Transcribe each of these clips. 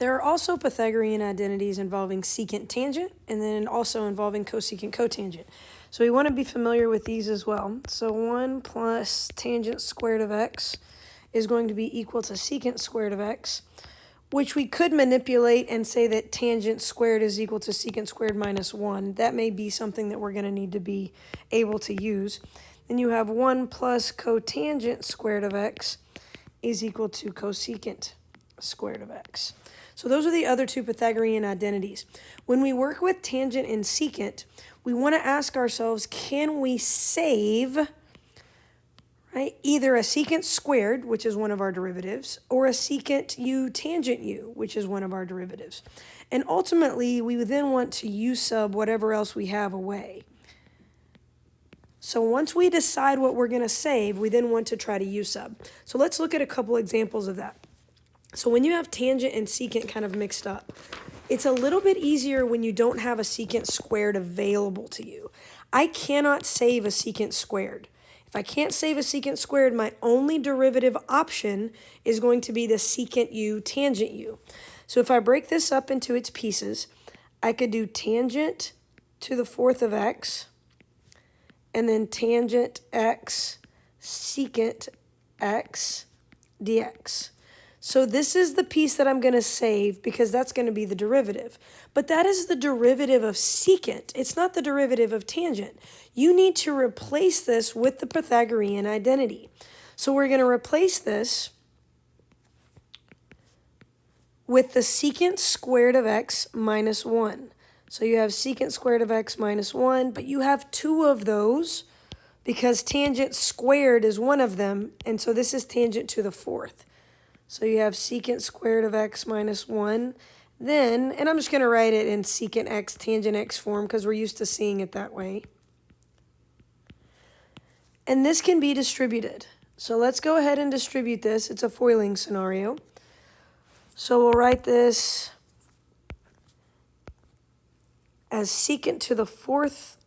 There are also Pythagorean identities involving secant tangent and then also involving cosecant cotangent. So we want to be familiar with these as well. So 1 plus tangent squared of x is going to be equal to secant squared of x, which we could manipulate and say that tangent squared is equal to secant squared minus 1. That may be something that we're going to need to be able to use. Then you have 1 plus cotangent squared of x is equal to cosecant squared of x. So those are the other two Pythagorean identities. When we work with tangent and secant, we want to ask ourselves, can we save, right, either a secant squared, which is one of our derivatives, or a secant u tangent u, which is one of our derivatives. And ultimately, we would then want to u sub whatever else we have away. So once we decide what we're going to save, we then want to try to u sub. So let's look at a couple examples of that. So when you have tangent and secant kind of mixed up, it's a little bit easier when you don't have a secant squared available to you. I cannot save a secant squared. If I can't save a secant squared, my only derivative option is going to be the secant u tangent u. So if I break this up into its pieces, I could do tangent to the fourth of x, and then tangent x secant x dx. So this is the piece that I'm going to save because that's going to be the derivative. But that is the derivative of secant. It's not the derivative of tangent. You need to replace this with the Pythagorean identity. So we're going to replace this with the secant squared of x minus 1. So you have secant squared of x minus 1, but you have two of those because tangent squared is one of them, and so this is tangent to the fourth. So you have secant squared of x minus 1. Then, and I'm just going to write it in secant x, tangent x form because we're used to seeing it that way. And this can be distributed. So let's go ahead and distribute this. It's a foiling scenario. So we'll write this as secant to the fourth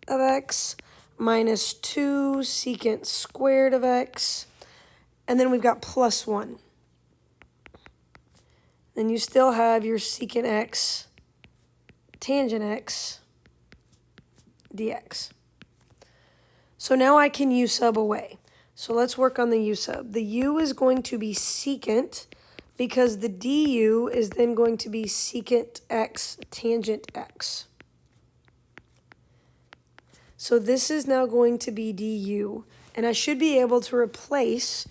of x minus 2 secant squared of x. And then we've got plus 1. Then you still have your secant x, tangent x, dx. So now I can u sub away. So let's work on the u sub. The u is going to be secant because the du is then going to be secant x, tangent x. So this is now going to be du. And I should be able to replace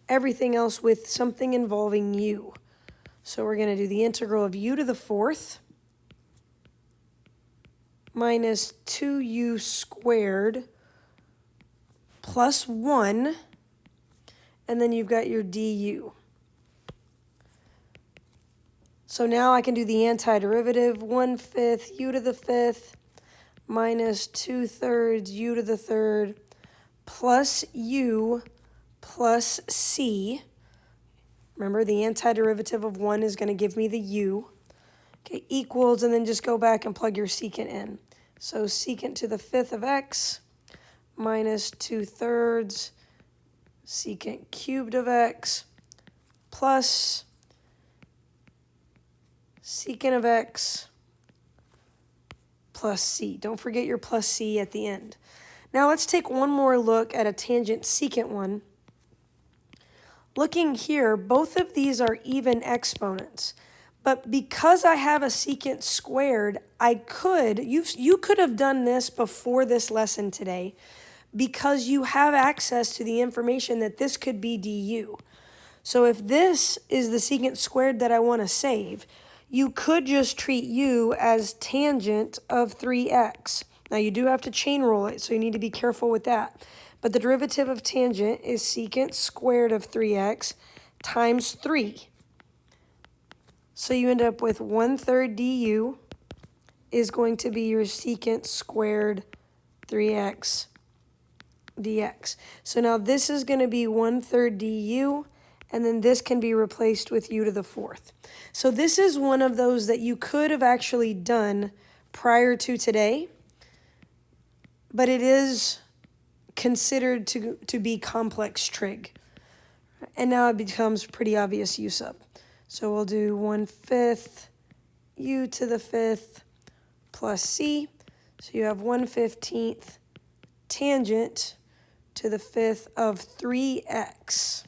everything else with something involving u. So we're going to do the integral of u to the fourth minus 2u squared plus 1, and then you've got your du. So now I can do the antiderivative, 1/5 u to the fifth minus 2/3 u to the third plus u plus c. Remember, the antiderivative of 1 is going to give me the u. Okay, equals, and then just go back and plug your secant in. So secant to the fifth of x minus 2/3 secant cubed of x plus secant of x plus c. Don't forget your plus c at the end. Now let's take one more look at a tangent secant one. Looking here, both of these are even exponents. But because I have a secant squared, you could have done this before this lesson today because you have access to the information that this could be du. So if this is the secant squared that I want to save, you could just treat u as tangent of 3x. Now you do have to chain rule it, so you need to be careful with that. But the derivative of tangent is secant squared of 3x times 3. So you end up with 1/3 du is going to be your secant squared 3x dx. So now this is going to be 1/3 du, and then this can be replaced with u to the fourth. So this is one of those that you could have actually done prior to today, but it is considered to be complex trig. And now it becomes pretty obvious u sub. So we'll do 1/5 u to the 5th plus c. So you have 1/15 tangent to the 5th of 3x.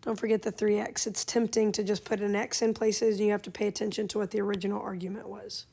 Don't forget the 3x. It's tempting to just put an x in places, and you have to pay attention to what the original argument was.